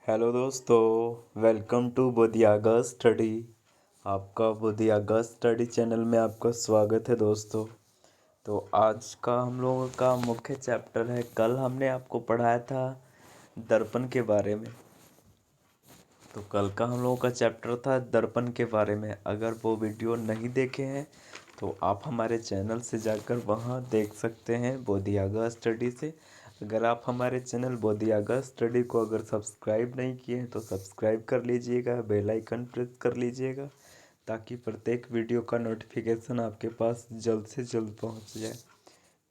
Hello दोस्तों, welcome to बोधियागा study. आपका बोधियागा study channel में आपका स्वागत है दोस्तों। तो आज का हम लोगों का मुख्य चैप्टर है। कल हमने आपको पढ़ाया था दर्पण के बारे में। तो कल का हम लोगों का चैप्टर था दर्पण के बारे में। अगर वो वीडियो नहीं देखे हैं तो आप हमारे चैनल से जाकर वहाँ देख सकते हैं बोधियागा स्टडी से। अगर आप हमारे चैनल बोधियागा स्टडी को अगर सब्सक्राइब नहीं किए हैं तो सब्सक्राइब कर लीजिएगा, बेल आइकन प्रेस कर लीजिएगा ताकि प्रत्येक वीडियो का नोटिफिकेशन आपके पास जल्द से जल्द पहुंच जाए।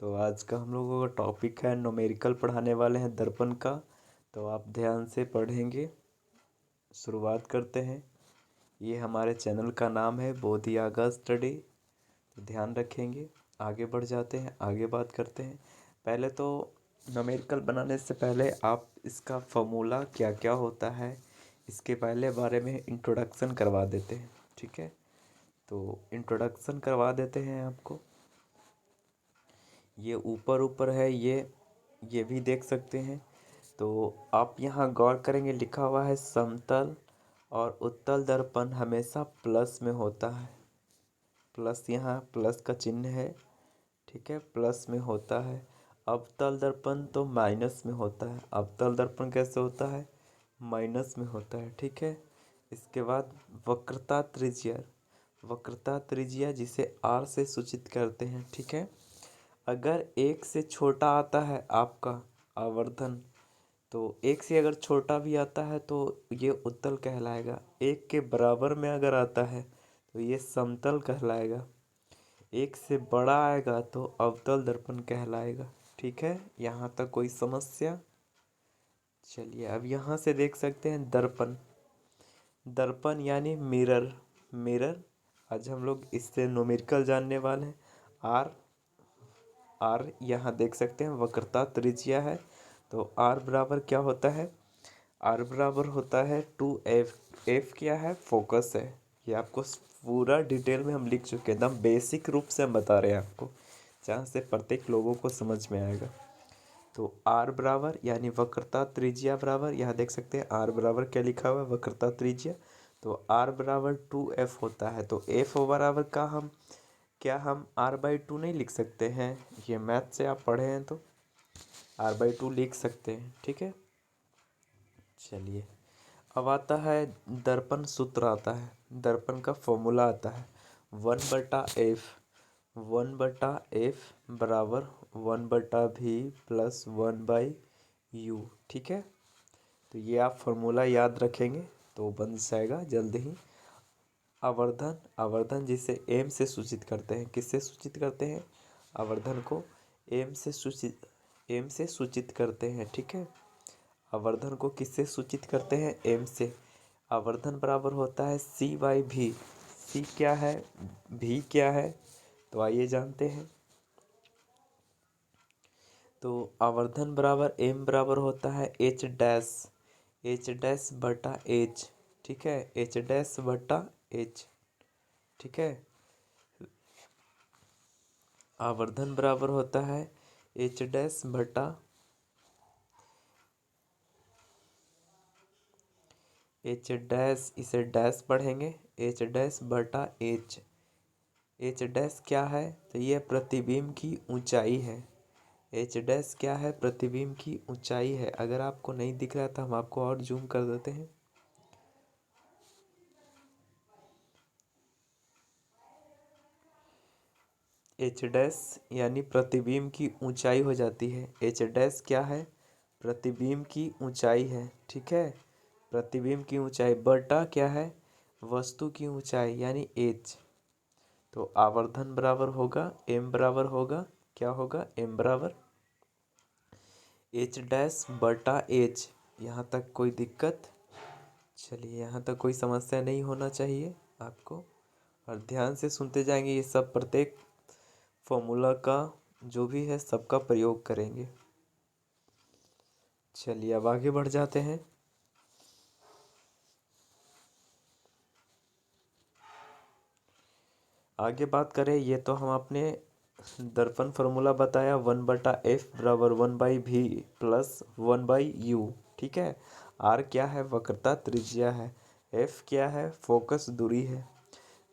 तो आज का हम लोगों का टॉपिक है न्यूमेरिकल पढ़ाने वाले हैं दर्पण का। तो आप ध्यान से पढ़ेंगे। शुरुआत करते हैं। ये हमारे चैनल का नाम है बोधियागा स्टडी। तो ध्यान रखेंगे। आगे बढ़ जाते हैं, आगे बात करते हैं। पहले तो न्यूमेरिकल बनाने से पहले आप इसका फॉर्मूला क्या क्या होता है इसके पहले बारे में इंट्रोडक्शन करवा देते हैं। ठीक है, तो इंट्रोडक्शन करवा देते हैं आपको। ये ऊपर ऊपर है, ये भी देख सकते हैं। तो आप यहाँ गौर करेंगे, लिखा हुआ है समतल और उत्तल दर्पण हमेशा प्लस में होता है। प्लस, यहाँ प्लस का चिन्ह है। ठीक है, प्लस में होता है। अवतल दर्पण तो माइनस में होता है। अवतल दर्पण कैसे होता है? माइनस में होता है। ठीक है, इसके बाद वक्रता त्रिज्या। वक्रता त्रिज्या जिसे आर से सूचित करते हैं। ठीक है, अगर एक से छोटा आता है आपका आवर्धन, तो एक से अगर छोटा भी आता है तो ये उत्तल कहलाएगा। एक के बराबर में अगर आता है तो ये समतल कहलाएगा। एक से बड़ा आएगा तो अवतल दर्पण कहलाएगा। ठीक है, यहाँ तक कोई समस्या? चलिए, अब यहाँ से देख सकते हैं दर्पण। दर्पण यानी मिरर। मिरर, आज हम लोग इससे न्यूमेरिकल जानने वाले हैं। आर, आर यहाँ देख सकते हैं वक्रता त्रिज्या है। तो आर बराबर क्या होता है? आर बराबर होता है 2f। एफ क्या है? फोकस है। ये आपको पूरा डिटेल में हम लिख चुके हैं, एकदम बेसिक रूप से हम बता रहे हैं आपको, जहाँ से प्रत्येक लोगों को समझ में आएगा। तो आर बराबर यानी वक्रता त्रिज्या बराबर, यहाँ देख सकते हैं आर बराबर क्या लिखा हुआ है, वक्रता त्रिज्या। तो आर बराबर 2f होता है। तो एफ बराबर का हम क्या हम r/2 नहीं लिख सकते हैं? ये मैथ से आप पढ़े हैं तो r/2 लिख सकते हैं। ठीक है, चलिए अब आता है दर्पण सूत्र। आता है दर्पण का फॉर्मूला आता है 1/f। 1/f बराबर 1/v प्लस 1/u। ठीक है, तो ये आप फॉर्मूला याद रखेंगे तो बन जाएगा जल्द ही। आवर्धन, आवर्धन जिसे एम से सूचित करते हैं। किससे सूचित करते हैं? आवर्धन को एम से सूचित करते हैं। ठीक है, आवर्धन को किससे सूचित करते हैं? एम से। आवर्धन बराबर होता है c/v। c क्या है? v क्या है? तो आइए जानते हैं। तो आवर्धन बराबर एम बराबर होता है h डैश। h डैश बटा h। ठीक है, h डैश बटा h। ठीक है, आवर्धन बराबर होता है h डैश बटा h डैश, इसे डैश पढ़ेंगे, h डैश बटा h। h डैश क्या है? तो ये प्रतिबिंब की ऊंचाई है। h डैश क्या है? प्रतिबिंब की ऊंचाई है। अगर आपको नहीं दिख रहा तो हम आपको और जूम कर देते हैं। h डैश यानी प्रतिबिंब की ऊंचाई हो जाती है। h डैश क्या है? प्रतिबिंब की ऊंचाई है। ठीक है, प्रतिबिंब की ऊंचाई बटा क्या है? वस्तु की ऊंचाई यानी h। तो आवर्धन बराबर होगा m बराबर होगा क्या होगा? m बराबर h डैश बटा h। यहाँ तक कोई दिक्कत? चलिए, यहाँ तक कोई समस्या नहीं होना चाहिए आपको, और ध्यान से सुनते जाएंगे। ये सब प्रत्येक फॉर्मूला का जो भी है सबका प्रयोग करेंगे। चलिए अब आगे बढ़ जाते हैं। आगे बात करें, ये तो हम अपने दर्पण फार्मूला बताया 1/f बराबर 1/v प्लस 1/u। ठीक है, आर क्या है, वक्रता त्रिज्या है। एफ क्या है, फोकस दूरी है।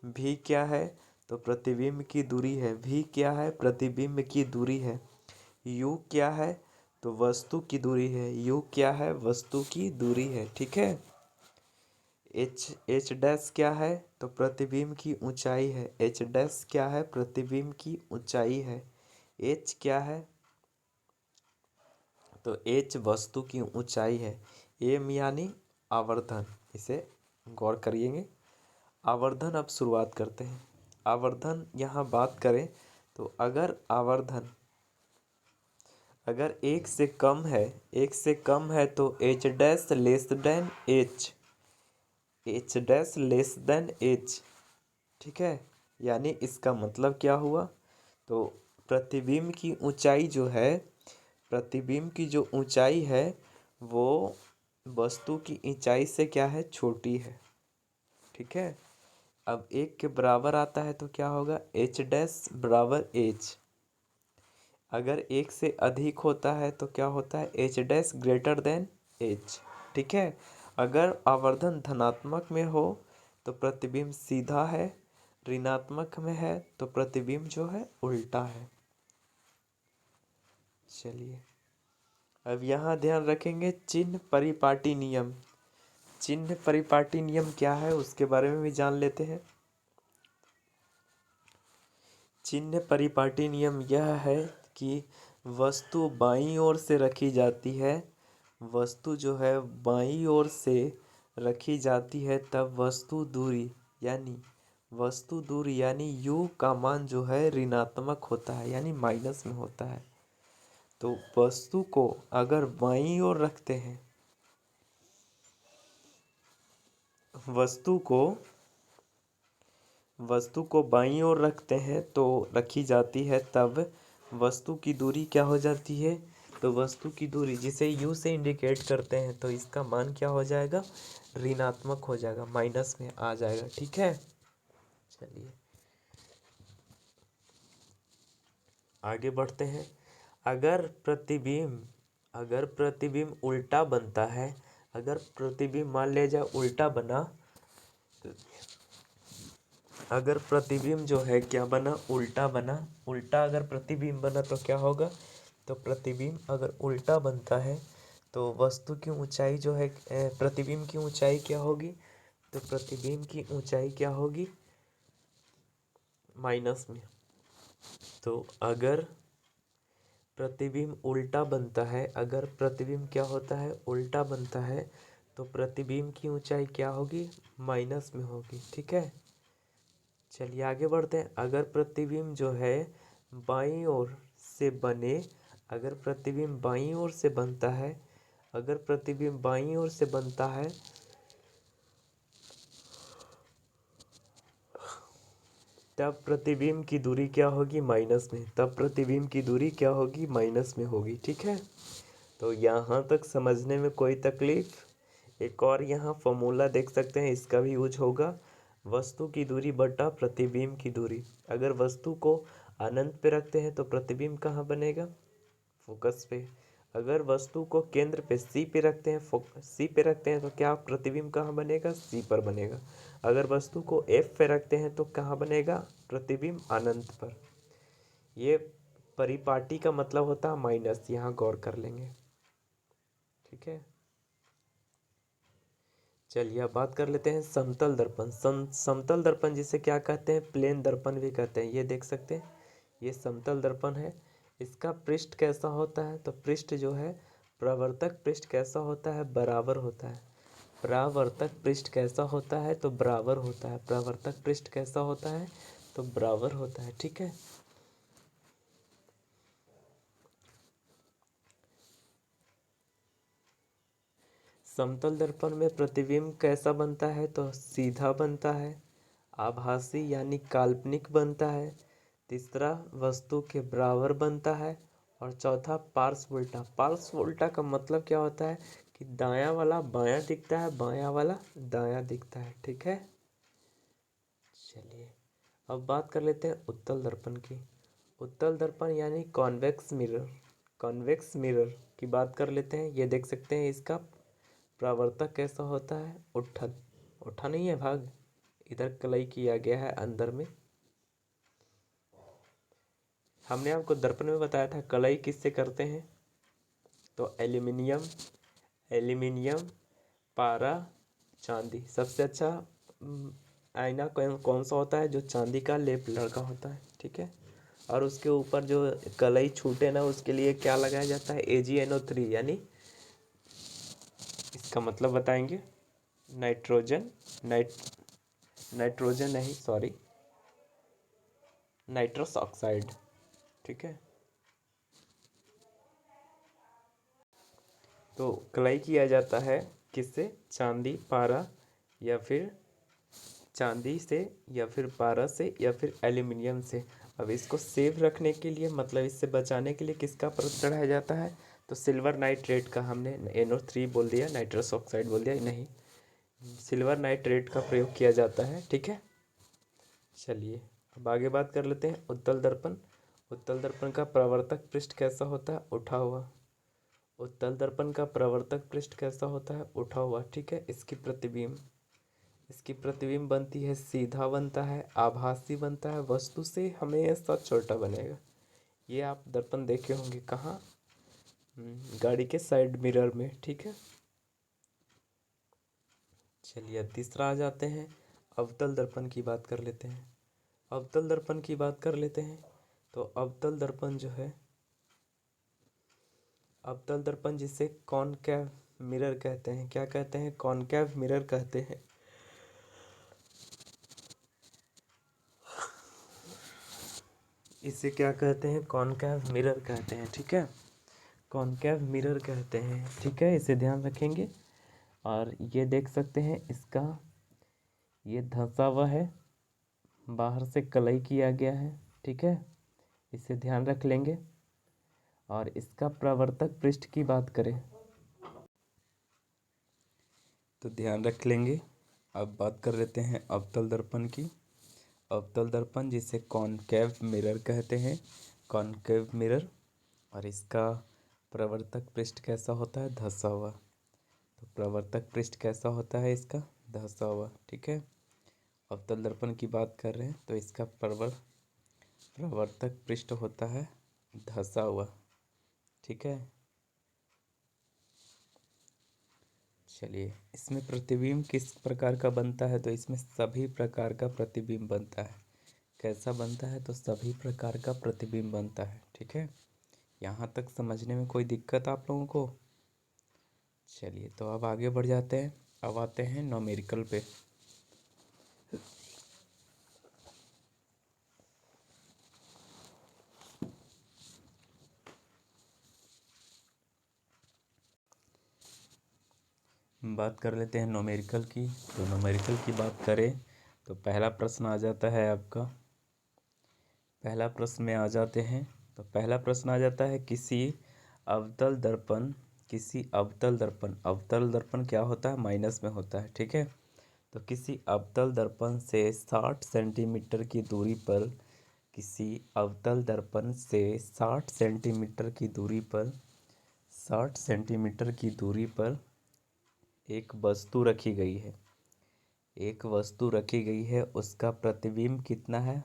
भी क्या है, तो प्रतिबिंब की दूरी है। भी क्या है, प्रतिबिंब की दूरी है। यू क्या है, तो वस्तु की दूरी है। यू क्या है, वस्तु की दूरी है। ठीक है। एच डैश क्या है, तो प्रतिबिंब की ऊंचाई है। एच डैश क्या है, प्रतिबिंब की ऊंचाई है। एच क्या है, तो एच वस्तु की ऊंचाई है। एम यानी आवर्धन, इसे गौर करिएंगे। आवर्धन अब शुरुआत करते हैं। आवर्धन यहाँ बात करें तो अगर एक से कम है, तो H dash less than H, H dash less than H. ठीक है। यानी इसका मतलब क्या हुआ, तो प्रतिबिंब की ऊंचाई जो है, प्रतिबिंब की जो ऊंचाई है वो वस्तु की ऊंचाई से क्या है, छोटी है। ठीक है। अब एक के बराबर आता है तो क्या होगा, एच डैश बराबर एच। अगर एक से अधिक होता है तो क्या होता है, H dash greater than H. ठीक है। अगर आवर्धन धनात्मक में हो तो प्रतिबिंब सीधा है, ऋणात्मक में है तो प्रतिबिंब जो है उल्टा है। चलिए अब यहाँ ध्यान रखेंगे चिन्ह परिपाटी नियम। चिन्ह परिपाटी नियम क्या है उसके बारे में भी जान लेते हैं। चिन्ह परिपाटी नियम यह है कि वस्तु बाईं ओर से रखी जाती है, वस्तु जो है बाईं ओर से रखी जाती है तब वस्तु दूरी यानी u का मान जो है ऋणात्मक होता है, यानी माइनस में होता है। तो वस्तु को अगर बाईं ओर रखते हैं, वस्तु को बाईं ओर रखते हैं तो रखी जाती है तब वस्तु की दूरी क्या हो जाती है, तो वस्तु की दूरी जिसे u से इंडिकेट करते हैं तो इसका मान क्या हो जाएगा, ऋणात्मक हो जाएगा, माइनस में आ जाएगा। ठीक है। चलिए आगे बढ़ते हैं। अगर प्रतिबिंब उल्टा बनता है, अगर प्रतिबिंब मान लिया जाए उल्टा बना, अगर प्रतिबिंब जो है क्या बना, उल्टा बना। उल्टा अगर प्रतिबिंब बना तो क्या होगा, तो प्रतिबिंब अगर उल्टा बनता है तो वस्तु की ऊंचाई जो है, प्रतिबिंब की ऊंचाई क्या होगी, तो प्रतिबिंब की ऊंचाई क्या होगी, माइनस में। तो अगर प्रतिबिंब उल्टा बनता है, अगर प्रतिबिंब क्या होता है, उल्टा बनता है, तो प्रतिबिंब की ऊंचाई क्या होगी, माइनस में होगी। ठीक है। चलिए आगे बढ़ते हैं। अगर प्रतिबिंब जो है बाईं ओर से बने, अगर प्रतिबिंब बाईं ओर से बनता है, अगर प्रतिबिंब बाईं ओर से बनता है तब प्रतिबिंब की दूरी क्या होगी, माइनस में। तब प्रतिबिंब की दूरी क्या होगी, माइनस में होगी। ठीक है। तो यहाँ तक समझने में कोई तकलीफ। एक और यहाँ फॉर्मूला देख सकते हैं, इसका भी यूज होगा। वस्तु की दूरी बटा प्रतिबिंब की दूरी। अगर वस्तु को अनंत पे रखते हैं तो प्रतिबिंब कहाँ बनेगा, फोकस पे। अगर वस्तु को केंद्र पे सी पे रखते हैं, सी पे रखते हैं तो क्या प्रतिबिंब कहाँ बनेगा, सी पर बनेगा। अगर वस्तु को एफ पे रखते हैं तो कहाँ बनेगा, प्रतिबिंब अनंत पर। ये परिपाटी का मतलब होता है माइनस, यहाँ गौर कर लेंगे। ठीक है। चलिए अब बात कर लेते हैं समतल दर्पण। समतल दर्पण जिसे क्या कहते हैं, प्लेन दर्पण भी कहते हैं। ये देख सकते हैं, ये समतल दर्पण है। इसका पृष्ठ कैसा होता है, तो पृष्ठ जो है, परावर्तक पृष्ठ कैसा होता है, बराबर होता है। परावर्तक पृष्ठ कैसा होता है, तो बराबर होता है। परावर्तक पृष्ठ कैसा होता है, तो बराबर होता है। ठीक है। समतल दर्पण में प्रतिबिंब कैसा बनता है, तो सीधा बनता है। आभासी यानी काल्पनिक बनता है। तीसरा वस्तु के बराबर बनता है। और चौथा पार्श्व उल्टा। पार्श्व उल्टा का मतलब क्या होता है कि दायां वाला बायां दिखता है, बायां वाला दायां दिखता है। ठीक है। चलिए अब बात कर लेते हैं उत्तल दर्पण की। उत्तल दर्पण यानी कॉन्वेक्स मिरर, कॉन्वेक्स मिरर की बात कर लेते हैं। ये देख सकते हैं इसका प्रवर्तक कैसा होता है? उठन। उठा नहीं है भाग, इधर कलई किया गया है अंदर में। हमने आपको दर्पण में बताया था कलई किससे करते हैं, तो एल्यूमिनियम, एल्यूमिनियम, पारा, चांदी। सबसे अच्छा आईना कौन सा होता है? जो चांदी का लेप लगा होता है, ठीक है। और उसके ऊपर जो कलई छूटे ना, उसके लिए क्या लगाया जाता है? AgNO3, यानी इसका मतलब बताएंगे नाइट्रोजन, नाइट्रोजन नहीं, सॉरी, नाइट्रस ऑक्साइड, ठीक है। तो कलाई किया जाता है किससे? चांदी, पारा, या फिर चांदी से, या फिर पारा से, या फिर एल्यूमिनियम से। अब इसको सेव रखने के लिए, मतलब इससे बचाने के लिए किसका परत चढ़ाया जाता है? तो सिल्वर नाइट्रेट का। हमने NO3 बोल दिया, नाइट्रस ऑक्साइड बोल दिया, नहीं, सिल्वर नाइट्रेट का प्रयोग किया जाता है, ठीक है। चलिए अब आगे बात कर लेते हैं उत्तल दर्पण। उत्तल दर्पण का प्रवर्तक पृष्ठ कैसा होता है? उठा हुआ। उत्तल दर्पण का प्रवर्तक पृष्ठ कैसा होता है? उठा हुआ, ठीक है। इसकी प्रतिबिंब बनती है, सीधा बनता है, आभासी बनता है, वस्तु से हमेशा छोटा बनेगा। ये आप दर्पण देखे होंगे कहाँ? गाड़ी के साइड मिरर में, ठीक है। चलिए अब तीसरा आ जाते हैं, अवतल दर्पण की बात कर लेते हैं। अवतल दर्पण की बात कर लेते हैं। तो अवतल दर्पण जो है, अवतल दर्पण जिसे कॉनकेव मिरर कहते हैं। क्या कहते हैं? कॉनकेव मिरर कहते हैं। इसे क्या कहते हैं? कॉनकेव मिरर कहते हैं, ठीक है। कॉनकेव मिरर कहते हैं, ठीक है, इसे ध्यान रखेंगे। और ये देख सकते हैं इसका, ये धंसा हुआ है, बाहर से कलई किया गया है, ठीक है, इसे ध्यान रख लेंगे। और इसका प्रवर्तक पृष्ठ की बात करें तो ध्यान रख लेंगे। अब बात कर लेते हैं अवतल दर्पण की। अवतल दर्पण जिसे कॉनकेव मिरर कहते हैं, कॉनकेव मिरर। और इसका प्रवर्तक पृष्ठ कैसा होता है? धंसा हुआ। तो प्रवर्तक पृष्ठ कैसा होता है इसका? धंसा हुआ, ठीक है। अवतल दर्पण की बात कर रहे हैं तो इसका प्रवर्तक पृष्ठ होता है धंसा हुआ, ठीक है। चलिए इसमें प्रतिबिंब किस प्रकार का बनता है? तो इसमें सभी प्रकार का प्रतिबिंब बनता है। कैसा बनता है? तो सभी प्रकार का प्रतिबिंब बनता है, ठीक है। यहाँ तक समझने में कोई दिक्कत आप लोगों को? चलिए तो अब आगे बढ़ जाते हैं। अब आते हैं न्यूमेरिकल पे। बात कर लेते हैं न्यूमेरिकल की। तो न्यूमेरिकल की बात करें तो पहला प्रश्न आ जाता है आपका, पहला प्रश्न में आ जाते हैं। तो पहला प्रश्न आ जाता है, किसी अवतल दर्पण, किसी अवतल दर्पण, अवतल दर्पण क्या होता है? माइनस में होता है, ठीक है। तो किसी अवतल दर्पण से 60 सेंटीमीटर की दूरी पर, किसी अवतल दर्पण से 60 सेंटीमीटर की दूरी पर, 60 सेंटीमीटर की दूरी पर एक वस्तु रखी गई है। एक वस्तु रखी गई है, उसका प्रतिबिंब कितना है?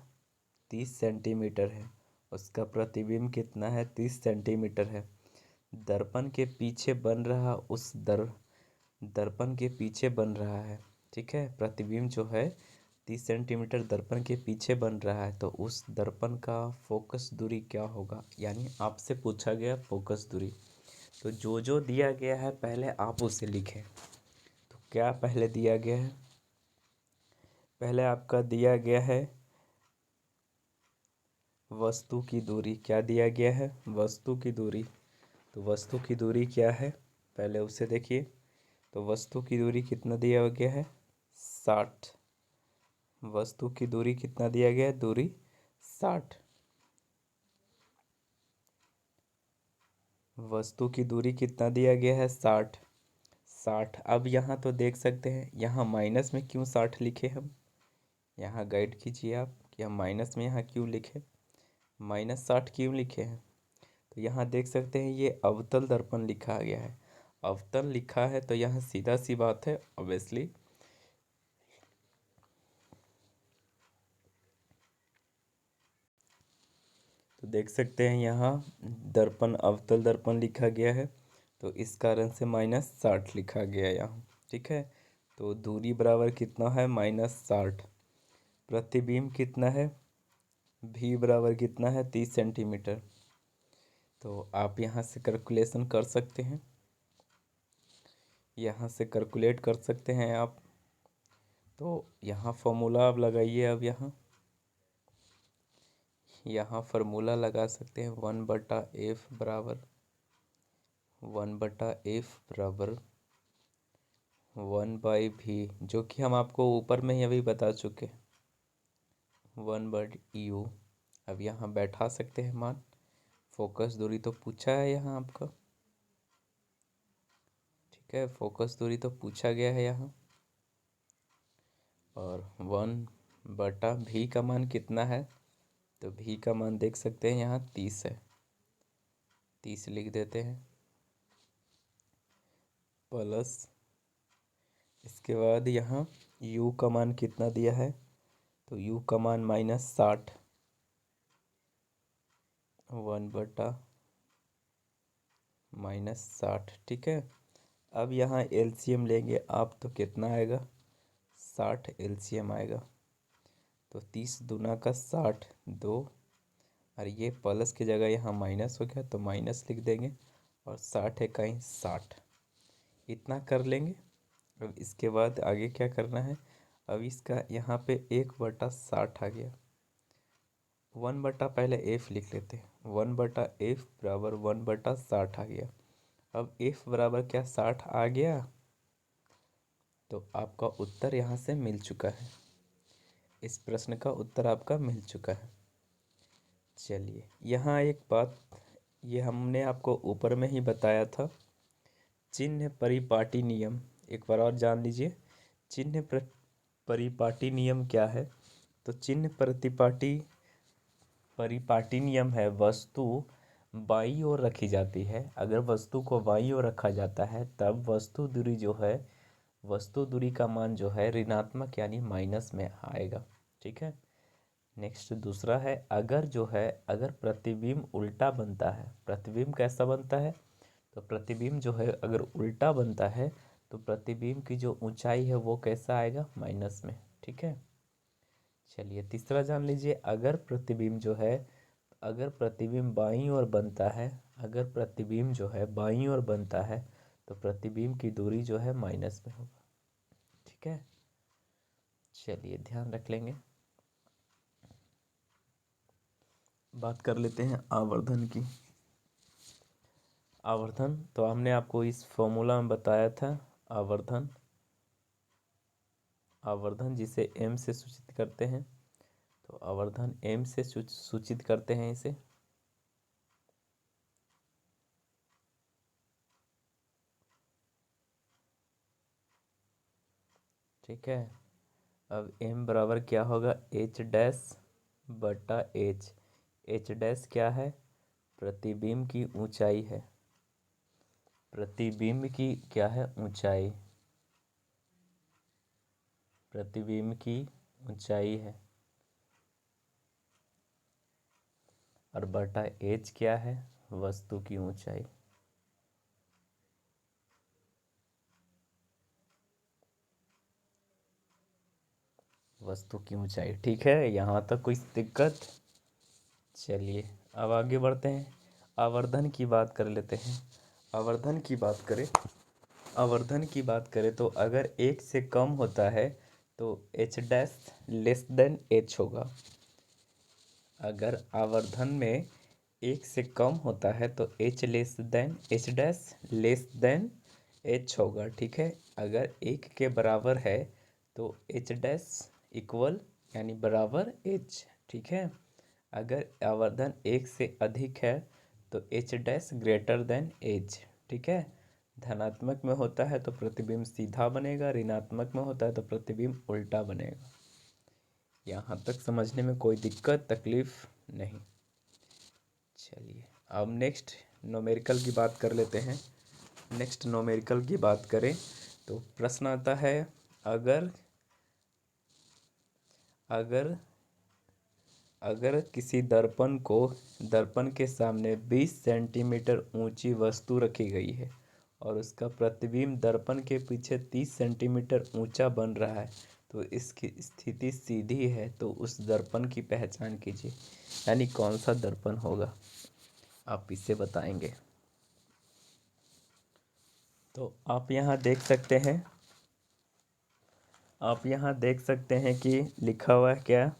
30 सेंटीमीटर है। उसका प्रतिबिंब कितना है? 30 सेंटीमीटर है। दर्पण के पीछे बन रहा उस दर्पण के पीछे बन रहा है, ठीक है। प्रतिबिंब जो है 30 सेंटीमीटर दर्पण के पीछे बन रहा है। तो उस दर्पण का फोकस दूरी क्या होगा? यानी आपसे पूछा गया फोकस दूरी। तो जो जो दिया गया है पहले आप उसे लिखें। तो क्या पहले दिया गया है? पहले आपका दिया गया है वस्तु की दूरी। क्या दिया गया है? वस्तु की दूरी। तो वस्तु की दूरी क्या है? पहले उसे देखिए। तो वस्तु की दूरी कितना दिया गया है? 60। वस्तु की दूरी कितना दिया गया है? दूरी 60। वस्तु की दूरी कितना दिया गया है? 60। 60। अब यहाँ तो देख सकते हैं, यहाँ माइनस में क्यों 60 लिखे हम? यहाँ गाइड कीजिए आप कि हम माइनस में यहाँ क्यों लिखे, -60 क्यों लिखे हैं? तो यहाँ देख सकते हैं ये अवतल दर्पण लिखा गया है। अवतल लिखा है तो यहाँ सीधा सी बात है ऑब्वियसली तो देख सकते हैं यहाँ दर्पण अवतल दर्पण लिखा गया है तो इस कारण से -60 लिखा गया है यहाँ। ठीक है, तो दूरी बराबर कितना है -60। प्रतिबिंब कितना है, भी बराबर कितना है 30 सेंटीमीटर। तो आप यहाँ से कैलकुलेशन कर सकते हैं, यहाँ से कैलकुलेट कर सकते हैं आप। तो यहाँ फॉर्मूला आप लगाइए। अब यहाँ फार्मूला लगा सकते हैं 1/f बराबर 1/v, जो कि हम आपको ऊपर में ही अभी बता चुके 1/u। अब यहाँ बैठा सकते हैं मान। फोकस दूरी तो पूछा है यहाँ आपका, ठीक है, फोकस दूरी तो पूछा गया है यहाँ। और 1/v का मान कितना है, तो v का मान देख सकते हैं यहाँ 30 है, 30 लिख देते हैं प्लस इसके बाद यहाँ u का मान कितना दिया है, तो u का मान -60 1/-60। ठीक है, अब यहाँ एलसीएम लेंगे आप तो कितना आएगा 60 एलसीएम आएगा। तो 30 दूना का 60 2, और ये प्लस की जगह यहाँ माइनस हो गया तो माइनस लिख देंगे, और 60 इकाई 60 इतना कर लेंगे। अब इसके बाद आगे क्या करना है, अब इसका यहाँ पे 1/60 आ गया। 1 पहले f लिख लेते हैं, 1/f बराबर 1/60 आ गया। अब f बराबर क्या 60 आ गया, तो आपका उत्तर यहाँ से मिल चुका है। इस प्रश्न का उत्तर आपका मिल चुका है। चलिए यहाँ एक बात, ये हमने आपको ऊपर में ही बताया था, चिन्ह परिपाटी नियम एक बार और जान लीजिए। चिन्ह परिपाटी नियम क्या है, तो चिन्ह परिपाटी नियम है, वस्तु बाईं ओर रखी जाती है। अगर वस्तु को बाईं ओर रखा जाता है तब वस्तु दूरी जो है, वस्तु दूरी का मान जो है ऋणात्मक यानी माइनस में आएगा। ठीक है, नेक्स्ट दूसरा है, अगर जो है अगर प्रतिबिंब उल्टा बनता है, प्रतिबिंब कैसा बनता है, तो प्रतिबिंब जो है अगर उल्टा बनता है तो प्रतिबिंब की जो ऊंचाई है वो कैसा आएगा माइनस में। ठीक है, चलिए तीसरा जान लीजिए, अगर प्रतिबिंब जो है, अगर प्रतिबिंब बाईं ओर बनता है, अगर प्रतिबिंब जो है बाईं ओर बनता है तो प्रतिबिंब की दूरी जो है माइनस में होगा। ठीक है, चलिए ध्यान रख लेंगे। बात कर लेते हैं आवर्धन की। आवर्धन तो हमने आपको इस फॉर्मूला में बताया था, आवर्धन, आवर्धन जिसे m से सूचित करते हैं, तो आवर्धन m से सूचित करते हैं इसे। ठीक है, अब m बराबर क्या होगा h'/h। h' क्या है, प्रतिबिंब की ऊंचाई है, प्रतिबिंब की क्या है ऊंचाई, प्रतिबिंब की ऊंचाई है, और बटा h क्या है, वस्तु की ऊंचाई। वस्तु की ऊंचाई। ठीक है, यहाँ तक कोई दिक्कत। चलिए अब आगे बढ़ते हैं, आवर्धन की बात कर लेते हैं। आवर्धन की बात करें, आवर्धन की बात करें तो अगर एक से कम होता है तो h' < h होगा। अगर आवर्धन में एक से कम होता है तो h' होगा। ठीक है, अगर एक के बराबर है तो h' इक्वल यानी बराबर h। ठीक है, अगर आवर्धन एक से अधिक है तो h' ग्रेटर देन h। ठीक है, धनात्मक में होता है तो प्रतिबिंब सीधा बनेगा, ऋणात्मक में होता है तो प्रतिबिंब उल्टा बनेगा। यहाँ तक समझने में कोई दिक्कत तकलीफ नहीं। चलिए अब नेक्स्ट न्यूमेरिकल की बात कर लेते हैं। नेक्स्ट नोमेरिकल की बात करें तो प्रश्न आता है, अगर अगर अगर किसी दर्पण के सामने 20 सेंटीमीटर ऊंची वस्तु रखी गई है और उसका प्रतिबिंब दर्पण के पीछे 30 सेंटीमीटर ऊंचा बन रहा है, तो इसकी स्थिति सीधी है, तो उस दर्पण की पहचान कीजिए। यानी कौन सा दर्पण होगा, आप इसे बताएंगे। तो आप यहाँ देख सकते हैं कि लिखा हुआ है क्या।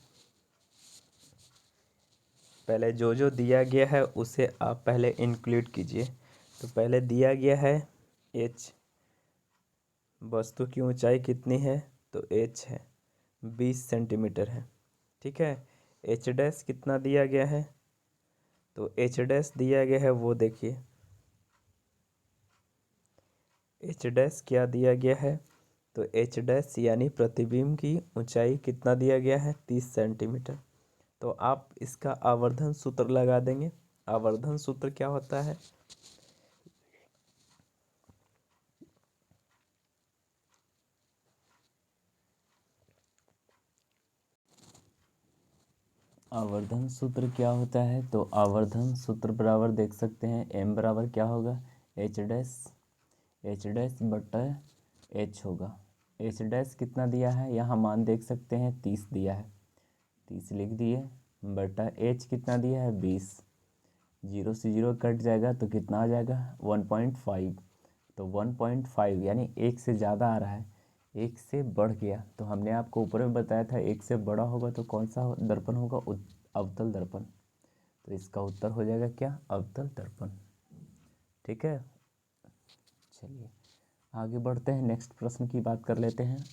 पहले जो जो दिया गया है उसे आप पहले इंक्लूड कीजिए। तो पहले दिया गया है एच, वस्तु की ऊंचाई कितनी है, तो एच है 20 सेंटीमीटर है। ठीक है, एच डैश कितना दिया गया है, तो एच डैश दिया गया है वो देखिए, एच डैश क्या दिया गया है, तो एच डैश यानी प्रतिबिंब की ऊंचाई कितना दिया गया है, 30 सेंटीमीटर। तो आप इसका आवर्धन सूत्र लगा देंगे। आवर्धन सूत्र क्या होता है, आवर्धन सूत्र क्या होता है, तो आवर्धन सूत्र बराबर देख सकते हैं, m बराबर क्या होगा, एच डैश बटा एच होगा। एच डैश कितना दिया है, यहाँ मान देख सकते हैं 30 दिया है, 30 लिख दिए, बटा एच कितना दिया है 20। जीरो से जीरो कट जाएगा तो कितना आ जाएगा 1.5। तो 1.5 यानी एक से ज़्यादा आ रहा है, एक से बढ़ गया। तो हमने आपको ऊपर में बताया था एक से बड़ा होगा तो कौन सा दर्पण होगा, अवतल दर्पण। तो इसका उत्तर हो जाएगा क्या, अवतल दर्पण। ठीक है, चलिए आगे बढ़ते हैं, नेक्स्ट प्रश्न की बात कर लेते हैं।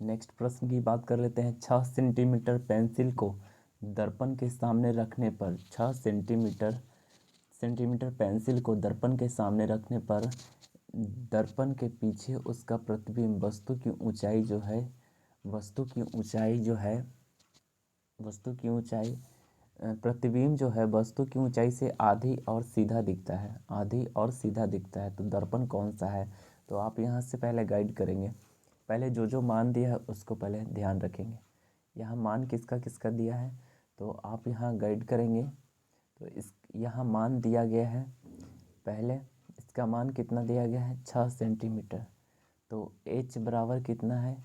नेक्स्ट प्रश्न की बात कर लेते हैं। 6 सेंटीमीटर पेंसिल को दर्पण के सामने रखने पर 6 सेंटीमीटर पेंसिल को दर्पण के सामने रखने पर दर्पण के पीछे उसका प्रतिबिंब वस्तु की ऊंचाई जो है प्रतिबिंब जो है वस्तु की ऊंचाई से आधी और सीधा दिखता है। तो दर्पण कौन सा है, तो आप यहाँ से पहले गाइड करेंगे। पहले जो जो मान दिया है उसको पहले ध्यान रखेंगे। यहाँ मान किसका किसका दिया है, तो आप यहाँ गाइड करेंगे। तो इस यहाँ मान दिया गया है, पहले इसका मान कितना दिया गया है 6 सेंटीमीटर। तो h बराबर कितना है,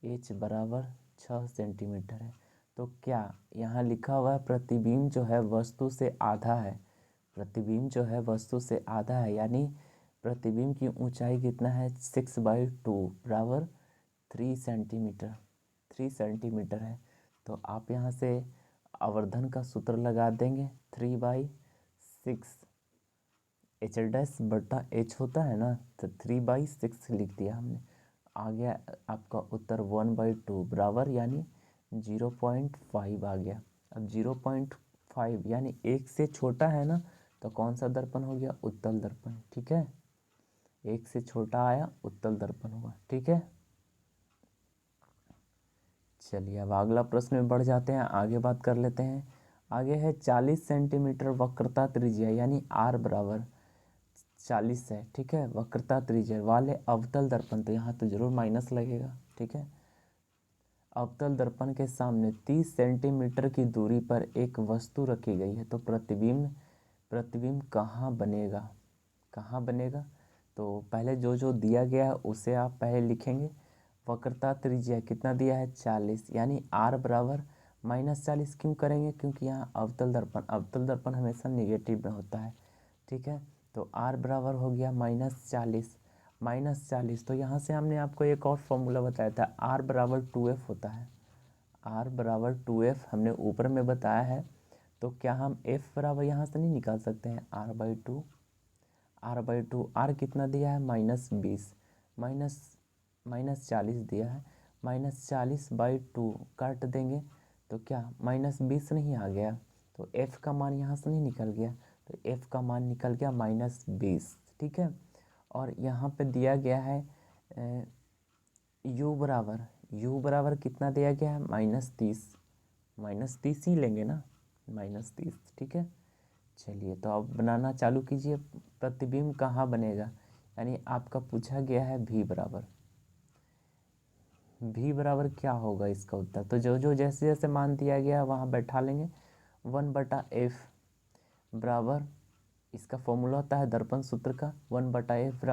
h बराबर 6 सेंटीमीटर है। तो क्या यहाँ लिखा हुआ है प्रतिबिंब जो है वस्तु से आधा है, यानी प्रतिबिंब की ऊंचाई कितना है 6/2 बराबर 3 सेंटीमीटर है। तो आप यहाँ से आवर्धन का सूत्र लगा देंगे, 3/6 एच डैश बटा एच होता है ना, तो 3/6 लिख दिया हमने। आ गया आपका उत्तर 1/2 बराबर यानी 0.5 आ गया। अब 0.5 यानी एक से छोटा है ना, तो कौन सा दर्पण हो गया, उत्तल दर्पण। ठीक है, एक से छोटा आया उत्तल दर्पण हुआ। ठीक है, चलिए अब अगला प्रश्न में बढ़ जाते हैं, आगे बात कर लेते हैं। आगे है 40 सेंटीमीटर वक्रता त्रिज्या यानी आर बराबर 40 है। ठीक है, वक्रता त्रिज्या वाले अवतल दर्पण, तो यहाँ तो जरूर माइनस लगेगा। ठीक है, अवतल दर्पण के सामने 30 सेंटीमीटर की दूरी पर एक वस्तु रखी गई है, तो प्रतिबिंब कहाँ बनेगा। तो पहले जो जो दिया गया है उसे आप पहले लिखेंगे। वक्रता त्रिज्या कितना दिया है 40, यानी आर बराबर -40 क्यों करेंगे, क्योंकि यहाँ अवतल दर्पण हमेशा निगेटिव में होता है। ठीक है, तो आर बराबर हो गया -40। तो यहाँ से हमने आपको एक और फॉर्मूला बताया था, आर बराबर 2f होता है। आर बराबर 2f हमने ऊपर में बताया है। तो क्या हम f बराबर यहाँ से नहीं निकाल सकते हैं, r/2 आर कितना दिया है -20, -40 दिया है, -40/2 काट देंगे तो क्या -20 नहीं आ गया, तो f का मान यहाँ से नहीं निकल गया, तो f का मान निकल गया -20। ठीक है, और यहाँ पे दिया गया है u u बराबर कितना दिया गया है, -30 ही लेंगे ना, -30, ठीक है। चलिए तो अब बनाना चालू कीजिए। प्रतिबिंब कहाँ बनेगा, यानी आपका पूछा गया है v बराबर क्या होगा इसका उत्तर। तो जो जो जैसे जैसे मान दिया गया वहाँ बैठा लेंगे। 1/f बराबर, इसका फॉर्मूला होता है दर्पण सूत्र का, 1/f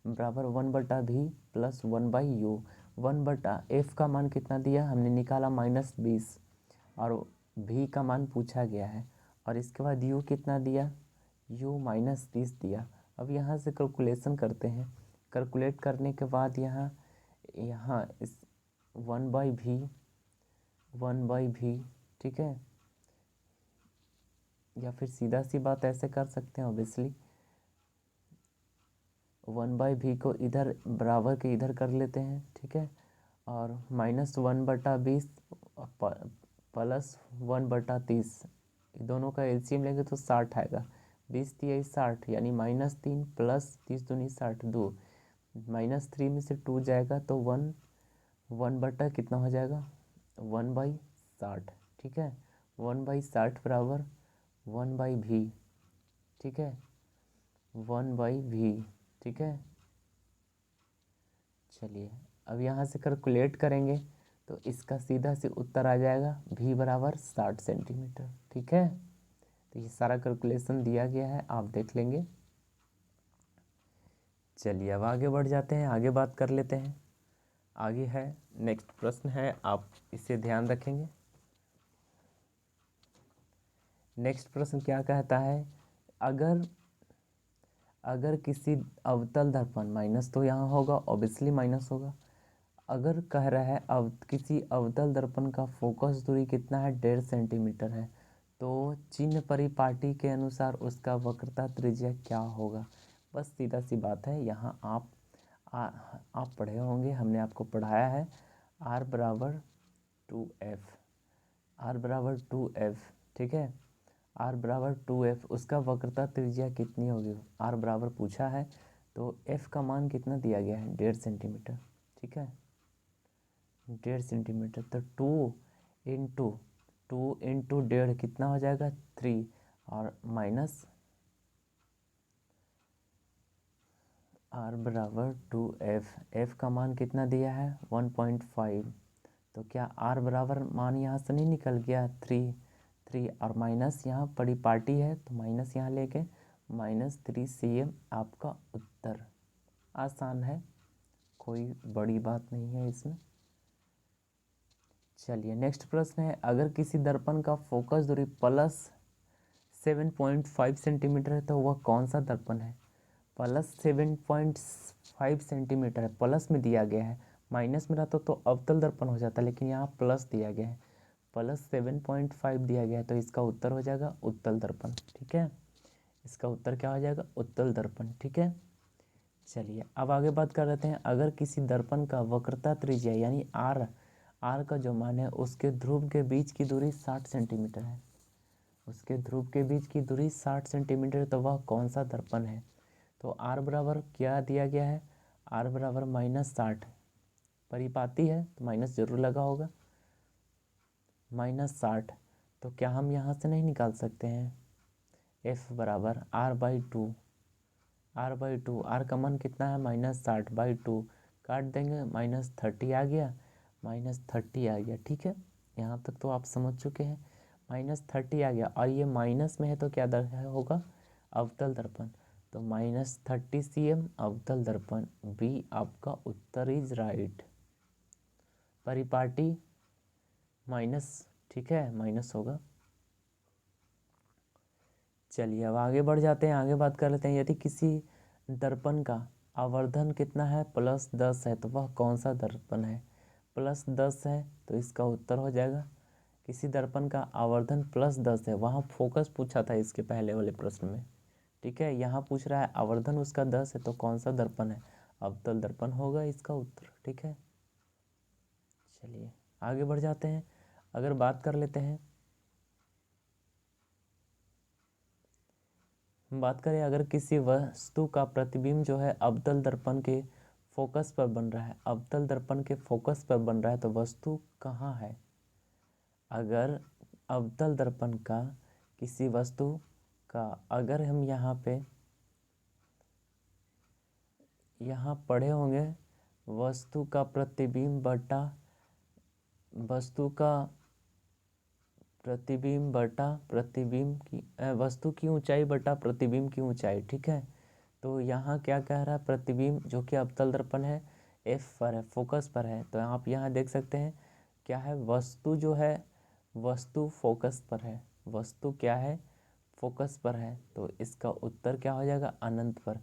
बराबर 1/v प्लस 1/u। 1/f का मान कितना दिया हमने निकाला, -20, और v का मान पूछा गया है, और इसके बाद u कितना दिया, u -30 दिया। अब यहाँ से कैलकुलेशन करते हैं। कैलकुलेट करने के बाद यहाँ इस 1/v, ठीक है, या फिर सीधा सी बात ऐसे कर सकते हैं ऑब्वियसली, 1/v को इधर बराबर के इधर कर लेते हैं, ठीक है, और -1/20 प्लस 1/30, दोनों का एलसीएम लेंगे तो 60 आएगा। 20×3 = 60, यानी -3 प्लस 30×2 = 60, 2 -3 में से 2 जाएगा तो 1 कितना हो जाएगा, 1/60, ठीक है। 1/60 बराबर 1/v, ठीक है, 1/v, ठीक है। चलिए अब यहाँ से कैलकुलेट करेंगे तो इसका सीधा से उत्तर आ जाएगा v बराबर 60 सेंटीमीटर, ठीक है। तो ये सारा कैलकुलेशन दिया गया है, आप देख लेंगे। चलिए अब आगे बढ़ जाते हैं, आगे बात कर लेते हैं। आगे है, नेक्स्ट प्रश्न है, आप इसे ध्यान रखेंगे। नेक्स्ट प्रश्न क्या कहता है, अगर किसी अवतल दर्पण, माइनस तो यहाँ होगा, ऑब्वियसली माइनस होगा। अगर कह रहा है किसी अवतल दर्पण का फोकस दूरी कितना है, 1.5 सेंटीमीटर है, तो चिन्ह परिपाटी के अनुसार उसका वक्रता त्रिज्या क्या होगा। बस सीधा सी बात है, यहाँ आप पढ़े होंगे, हमने आपको पढ़ाया है, r बराबर 2f, ठीक है, r बराबर 2f, उसका वक्रता त्रिज्या कितनी होगी, r बराबर पूछा है, तो f का मान कितना दिया गया है, 1.5 सेंटीमीटर, ठीक है, 1.5 सेंटीमीटर। तो 2 × 1.5 कितना हो जाएगा, 3, और माइनस r बराबर 2f, f का मान कितना दिया है, 1.5, तो क्या r बराबर मान यहाँ से नहीं निकल गया, 3, और माइनस यहाँ परिपाटी है तो माइनस यहाँ लेके -3 cm आपका उत्तर। आसान है, कोई बड़ी बात नहीं है इसमें। चलिए नेक्स्ट प्रश्न है, अगर किसी दर्पण का फोकस दूरी +7.5 सेंटीमीटर है तो वह कौन सा दर्पण है। +7.5 सेंटीमीटर है, प्लस में दिया गया है, माइनस में रहता तो अवतल दर्पण हो जाता, लेकिन यहाँ प्लस दिया गया है, +7.5 दिया गया है, तो इसका उत्तर हो जाएगा उत्तल दर्पण, ठीक है। इसका उत्तर क्या हो जाएगा, उत्तल दर्पण, ठीक है। चलिए अब आगे बात कर लेते हैं, अगर किसी दर्पण का वक्रता त्रिज्या यानी r का जो मान है उसके ध्रुव के बीच की दूरी 60 सेंटीमीटर है, उसके ध्रुव के बीच की दूरी 60 सेंटीमीटर, तो वह कौन सा दर्पण है। तो r बराबर क्या दिया गया है, r बराबर -60, परिपाती है तो माइनस जरूर लगा होगा, -60, तो क्या हम यहाँ से नहीं निकाल सकते हैं, f बराबर r/2, r का मान कितना है, -60/2, काट देंगे, -30 आ गया, -30 आ गया, ठीक है। यहाँ तक तो आप समझ चुके हैं, -30 आ गया, और ये माइनस में है तो क्या होगा, अवतल दर्पण, तो -30 cm अवतल दर्पण, बी आपका उत्तर इज राइट। परिपाटी माइनस, ठीक है, माइनस होगा। चलिए अब आगे बढ़ जाते हैं, आगे बात कर लेते हैं, यदि किसी दर्पण का आवर्धन कितना है, +10 है, तो वह कौन सा दर्पण है। +10 है तो इसका उत्तर हो जाएगा, किसी दर्पण का आवर्धन +10 है, वहाँ फोकस पूछा था इसके पहले वाले प्रश्न में, ठीक है, यहाँ पूछ रहा है आवर्धन उसका 10 है तो कौन सा दर्पण है, अवतल दर्पण होगा इसका उत्तर, ठीक है। चलिए आगे बढ़ जाते हैं, अगर बात कर लेते हैं, बात करें अगर किसी वस्तु का प्रतिबिंब जो है अवतल दर्पण के फोकस पर बन रहा है, अवतल दर्पण के फोकस पर बन रहा है, तो वस्तु कहाँ है? अगर अवतल दर्पण का किसी वस्तु का, अगर हम यहाँ पढ़े होंगे वस्तु का प्रतिबिंब बटा वस्तु का प्रतिबिंब बटा प्रतिबिंब की वस्तु की ऊंचाई बटा प्रतिबिंब की ऊंचाई, ठीक है। तो यहाँ क्या कह रहा है, प्रतिबिंब जो कि अवतल दर्पण है एफ पर है, फोकस पर है, तो आप यहाँ देख सकते हैं क्या है, वस्तु जो है वस्तु फोकस पर है, वस्तु क्या है, फोकस पर है, तो इसका उत्तर क्या हो जाएगा, अनंत पर।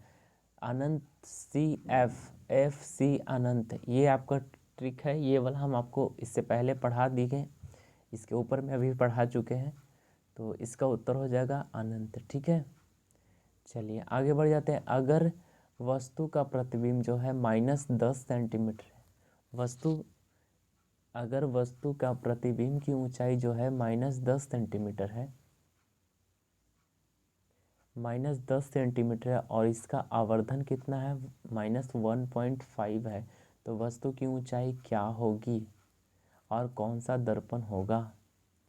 अनंत सी एफ, एफ सी अनंत, ये आपका ट्रिक है, ये वाला हम आपको इससे पहले पढ़ा दी गए, इसके ऊपर में अभी पढ़ा चुके हैं, तो इसका उत्तर हो जाएगा अनंत, ठीक है। चलिए आगे बढ़ जाते हैं। अगर वस्तु का प्रतिबिंब जो है -10 सेंटीमीटर है, अगर वस्तु का प्रतिबिंब की ऊंचाई जो है -10 सेंटीमीटर है, -10 सेंटीमीटर है, और इसका आवर्धन कितना है, -1.5 है, तो वस्तु की ऊंचाई क्या होगी और कौन सा दर्पण होगा?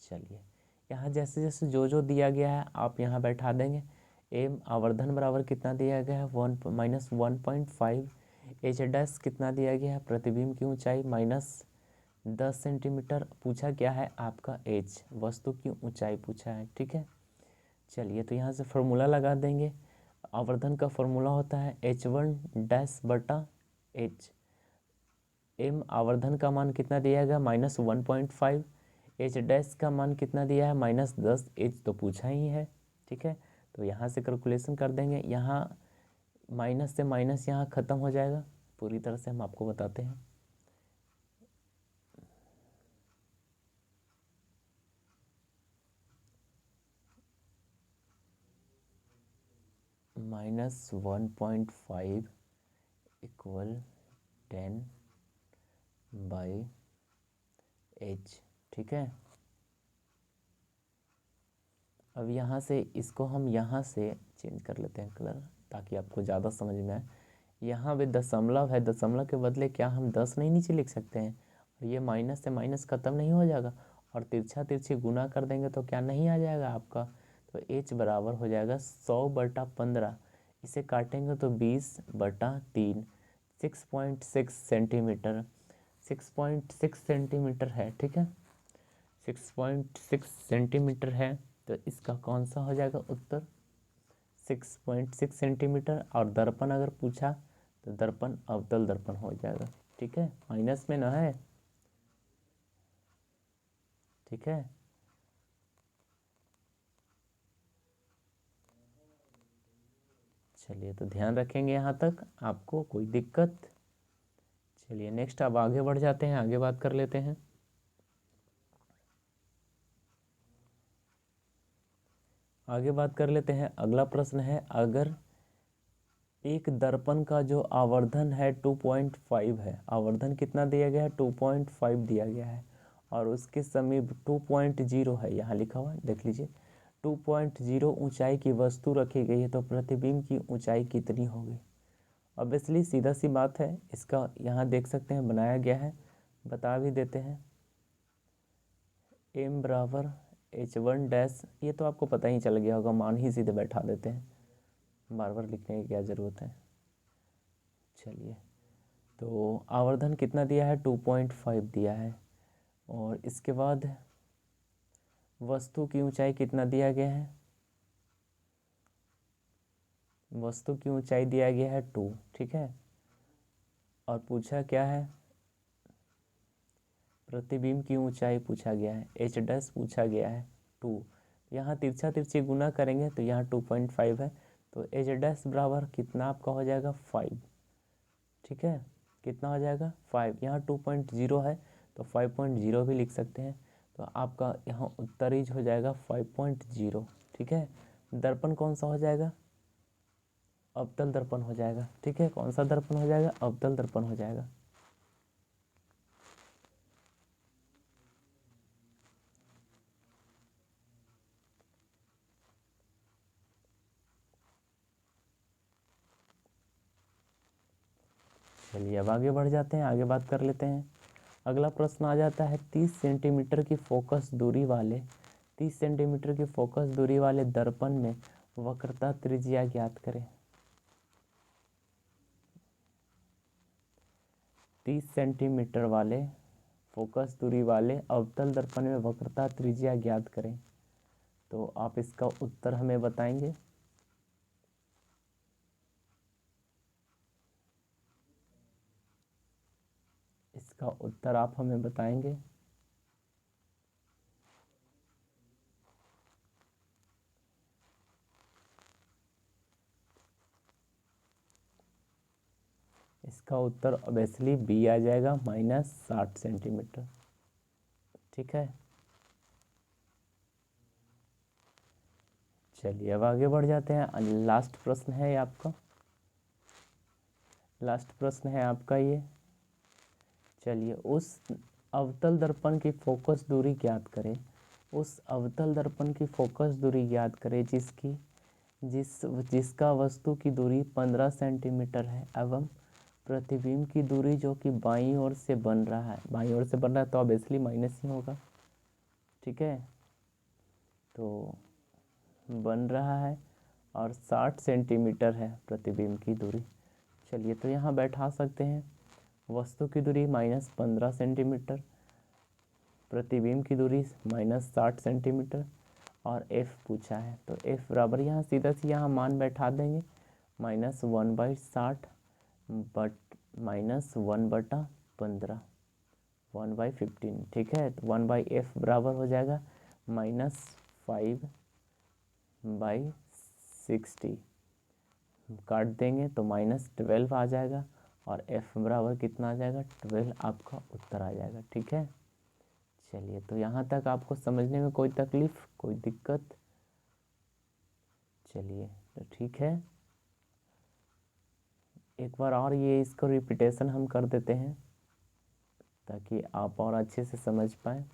चलिए यहाँ जैसे जैसे जो जो दिया गया है आप यहाँ बैठा देंगे। एम आवर्धन बराबर कितना दिया गया है, -1.5। एच डैश कितना दिया गया है, प्रतिबिंब की ऊंचाई -10 सेंटीमीटर। पूछा क्या है आपका एच, वस्तु की ऊंचाई पूछा है, ठीक है। चलिए तो यहाँ से फॉर्मूला लगा देंगे। आवर्धन का फॉर्मूला होता है H1 डैश बटा एच। एम आवर्धन का मान कितना दिया गया, -1.5। एच डैश का मान कितना दिया है, -10। एच तो पूछा ही है, ठीक है। तो यहाँ से कैलकुलेशन कर देंगे, यहाँ माइनस से माइनस यहाँ ख़त्म हो जाएगा, पूरी तरह से हम आपको बताते हैं। -1.5 इक्वल 10/h, ठीक है। अब यहाँ से इसको हम यहाँ से चेंज कर लेते हैं कलर, ताकि आपको ज़्यादा समझ में आए। यहाँ पे दशमलव है, दशमलव के बदले क्या हम 10 नहीं नीचे लिख सकते हैं, और ये माइनस से माइनस ख़त्म नहीं हो जाएगा, और तिरछा तिरछी गुना कर देंगे तो क्या नहीं आ जाएगा आपका, तो h बराबर हो जाएगा 100/15। इसे काटेंगे तो 20/3, 6.6 सेंटीमीटर, 6.6 सेंटीमीटर है, ठीक है। 6.6 सेंटीमीटर है, तो इसका कौन सा हो जाएगा उत्तर, 6.6 सेंटीमीटर। और दर्पण अगर पूछा तो दर्पण अवतल दर्पण हो जाएगा, ठीक है, माइनस में ना है, ठीक है। चलिए तो ध्यान रखेंगे यहाँ तक, आपको कोई दिक्कत? चलिए नेक्स्ट अब आगे बढ़ जाते हैं, आगे बात कर लेते हैं। आगे बात कर लेते हैं, अगला प्रश्न है, अगर एक दर्पण का जो आवर्धन है 2.5 है, आवर्धन कितना दिया गया है, 2.5 दिया गया है, और उसके समीप 2.0 है, यहाँ लिखा हुआ है देख लीजिए, 2.0 ऊंचाई की वस्तु रखी गई है, तो प्रतिबिंब की ऊंचाई कितनी होगी? ऑब्वियसली सीधा सी बात है, इसका यहाँ देख सकते हैं बनाया गया है, बता भी देते हैं। एम बराबर H1 डैश, ये तो आपको पता ही चल गया होगा, मान ही सीधे बैठा देते हैं, बार बार लिखने की क्या ज़रूरत है। चलिए तो आवर्धन कितना दिया है, 2.5 दिया है, और इसके बाद वस्तु की ऊंचाई कितना दिया गया है, वस्तु की ऊंचाई दिया गया है 2, ठीक है। और पूछा क्या है, प्रतिबिंब की ऊंचाई पूछा गया है, एच डैश पूछा गया है 2। यहाँ तिरछा तिरछी गुना करेंगे तो यहाँ 2.5 है, तो एच डैश बराबर कितना आपका हो जाएगा 5, ठीक है। कितना हो जाएगा 5, यहाँ 2.0 है तो 5.0 भी लिख सकते हैं, तो आपका यहाँ उत्तर ही हो जाएगा 5.0, ठीक है। दर्पण कौन सा हो जाएगा, अवतल दर्पण हो जाएगा, ठीक है। कौन सा दर्पण हो जाएगा, अवतल दर्पण हो जाएगा। चलिए अब आगे बढ़ जाते हैं, आगे बात कर लेते हैं। अगला प्रश्न आ जाता है 30 सेंटीमीटर की फोकस दूरी वाले 30 सेंटीमीटर की फोकस दूरी वाले दर्पण में वक्रता त्रिज्या ज्ञात करें। 30 सेंटीमीटर वाले फोकस दूरी वाले अवतल दर्पण में वक्रता त्रिज्या ज्ञात करें। तो आप इसका उत्तर हमें बताएंगे। इसका उत्तर आप हमें बताएंगे। इसका उत्तर ऑब्वियसली बी आ जाएगा, -60 सेंटीमीटर। ठीक है, चलिए अब आगे बढ़ जाते हैं। लास्ट प्रश्न है आपका, लास्ट प्रश्न है आपका ये। चलिए उस अवतल दर्पण की फोकस दूरी ज्ञात करें। उस अवतल दर्पण की फोकस दूरी ज्ञात करें जिसका वस्तु की दूरी 15 सेंटीमीटर है एवं प्रतिबिंब की दूरी जो कि बाईं ओर से बन रहा है, बाईं ओर से बन रहा है तो ऑब्वियसली माइनस ही होगा। ठीक है, तो बन रहा है और 60 सेंटीमीटर है प्रतिबिंब की दूरी। चलिए तो यहाँ बैठा सकते हैं वस्तु की दूरी -15 सेंटीमीटर, प्रतिबिंब की दूरी -60 सेंटीमीटर और f पूछा है। तो f बराबर यहाँ सीधा से यहाँ मान बैठा देंगे, -1/60 बट -1/15 1/15। ठीक है, तो 1/f बराबर हो जाएगा -5/60। काट देंगे तो -12 आ जाएगा और f बराबर कितना आ जाएगा, 12 आपका उत्तर आ जाएगा। ठीक है, चलिए तो यहाँ तक आपको समझने में कोई तकलीफ, कोई दिक्कत? चलिए तो ठीक है, एक बार और ये इसको रिपीटेशन हम कर देते हैं ताकि आप और अच्छे से समझ पाएँ।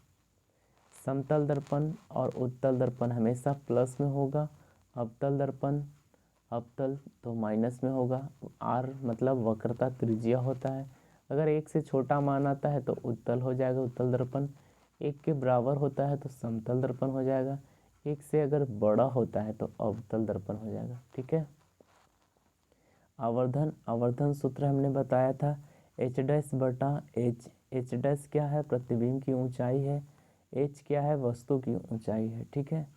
समतल दर्पण और उत्तल दर्पण हमेशा प्लस में होगा, अवतल दर्पण अवतल तो माइनस में होगा। r मतलब वक्रता त्रिज्या होता है। अगर 1 से छोटा मान आता है तो उत्तल हो जाएगा उत्तल दर्पण, 1 के बराबर होता है तो समतल दर्पण हो जाएगा, 1 से अगर बड़ा होता है तो अवतल दर्पण हो जाएगा। ठीक है, आवर्धन सूत्र हमने बताया था h' h' क्या है, प्रतिबिंब की ऊंचाई है, h क्या है, वस्तु की ऊंचाई है। ठीक है,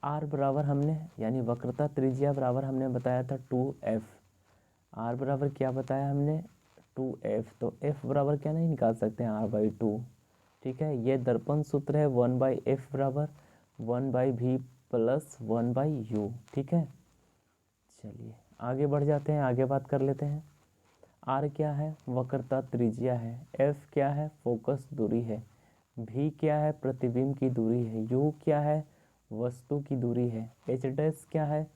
r बराबर हमने यानी वक्रता त्रिज्या बराबर हमने बताया था 2f। r बराबर क्या बताया हमने, 2f। तो f बराबर क्या नहीं निकाल सकते हैं, r/2। ठीक है, ये दर्पण सूत्र है 1/f बराबर 1/v प्लस 1/u। ठीक है, चलिए आगे बढ़ जाते हैं, आगे बात कर लेते हैं। r क्या है, वक्रता त्रिज्या है, f क्या है, फोकस दूरी है, v क्या है, प्रतिबिंब की दूरी है, u क्या है, वस्तु की दूरी है, h' क्या है,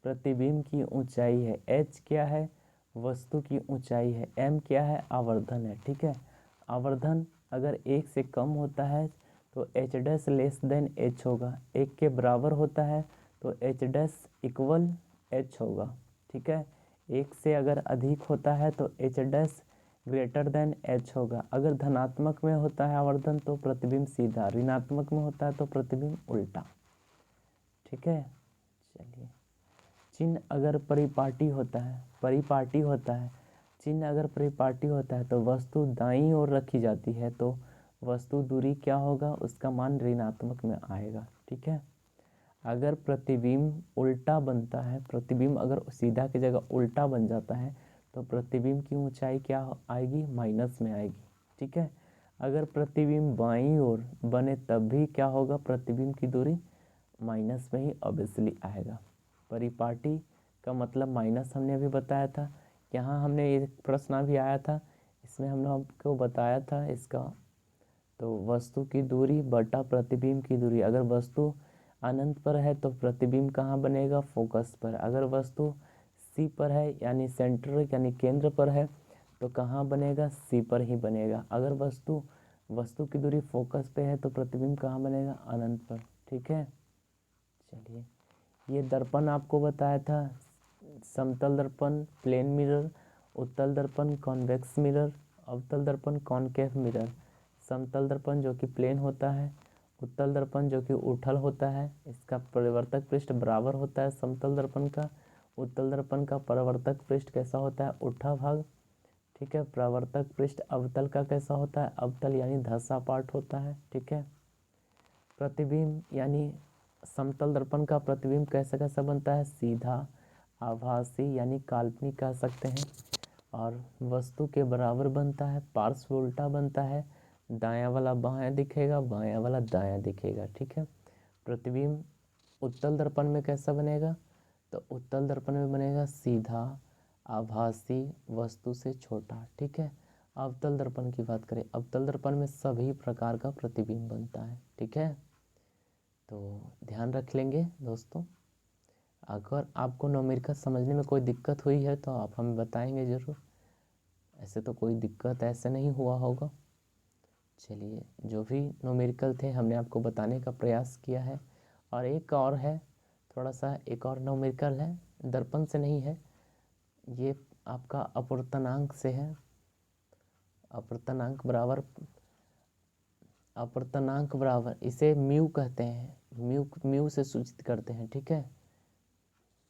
प्रतिबिंब की ऊंचाई है, h क्या है, वस्तु की ऊंचाई है, m क्या है, आवर्धन है। ठीक है, आवर्धन अगर 1 से कम होता है तो h' लेस देन h होगा, 1 के बराबर होता है तो h' इक्वल h होगा। ठीक है, 1 से अगर अधिक होता है तो h' ग्रेटर देन h होगा। अगर धनात्मक में होता है आवर्धन तो प्रतिबिंब सीधा, ऋणात्मक में होता है तो प्रतिबिंब उल्टा। ठीक है, चलिए चिन्ह अगर परिपाटी होता है चिन्ह अगर परिपाटी होता है तो वस्तु दाईं ओर रखी जाती है तो वस्तु दूरी क्या होगा, उसका मान ऋणात्मक में आएगा। ठीक है, अगर प्रतिबिंब उल्टा बनता है, प्रतिबिंब अगर सीधा की जगह उल्टा बन जाता है तो प्रतिबिंब की ऊंचाई क्या आएगी, माइनस में आएगी। ठीक है, अगर प्रतिबिंब बाईं ओर बने तब भी क्या होगा, प्रतिबिंब की दूरी माइनस में ही ऑब्वियसली आएगा। परिपाटी का मतलब माइनस हमने अभी बताया था। यहाँ हमने एक प्रश्न भी आया था, इसमें हमने आपको बताया था इसका, तो वस्तु की दूरी बटा प्रतिबिंब की दूरी। अगर वस्तु अनंत पर है तो प्रतिबिंब कहाँ बनेगा, फोकस पर। अगर वस्तु सी पर है यानी सेंटर यानी केंद्र पर है तो कहाँ बनेगा, सी पर ही बनेगा। अगर वस्तु की दूरी फोकस पे है तो प्रतिबिंब कहाँ बनेगा, अनंत पर। ठीक है, चलिए ये दर्पण आपको बताया था, समतल दर्पण, प्लेन मिरर उत्तल दर्पण कॉन्वेक्स मिरर, अवतल दर्पण कॉनकेव मिरर, समतल दर्पण जो कि प्लेन होता है, उत्तल दर्पण जो कि उथल होता है, इसका परिवर्तक पृष्ठ बराबर होता है समतल दर्पण का। उत्तल दर्पण का परावर्तक पृष्ठ कैसा होता है, उठा भाग, ठीक है। परावर्तक पृष्ठ अवतल का कैसा होता है, अवतल यानी धंसा पार्ट होता है, ठीक है। प्रतिबिंब यानी समतल दर्पण का प्रतिबिंब कैसा कैसा बनता है, सीधा, आभासी यानी काल्पनिक कह सकते हैं, और वस्तु के बराबर बनता है, पार्श्व उल्टा बनता है, दायां वाला बायां दिखेगा, बायां वाला दायां दिखेगा, ठीक है। प्रतिबिंब उत्तल दर्पण में कैसा बनेगा, तो उत्तल दर्पण में बनेगा सीधा, आभासी, वस्तु से छोटा, ठीक है। अवतल दर्पण की बात करें, अवतल दर्पण में सभी प्रकार का प्रतिबिंब बनता है, ठीक है। तो ध्यान रख लेंगे दोस्तों। अगर आपको न्यूमेरिकल समझने में कोई दिक्कत हुई है तो आप हमें बताएंगे ज़रूर, ऐसे तो कोई दिक्कत ऐसे नहीं हुआ होगा। चलिए, जो भी न्यूमेरिकल थे हमने आपको बताने का प्रयास किया है। और एक और है, थोड़ा सा एक और न्यूमेरिकल है, दर्पण से नहीं है, ये आपका अपवर्तनांक से है। अपवर्तनांक बराबर इसे म्यू कहते हैं, म्यू से सूचित करते हैं, ठीक है।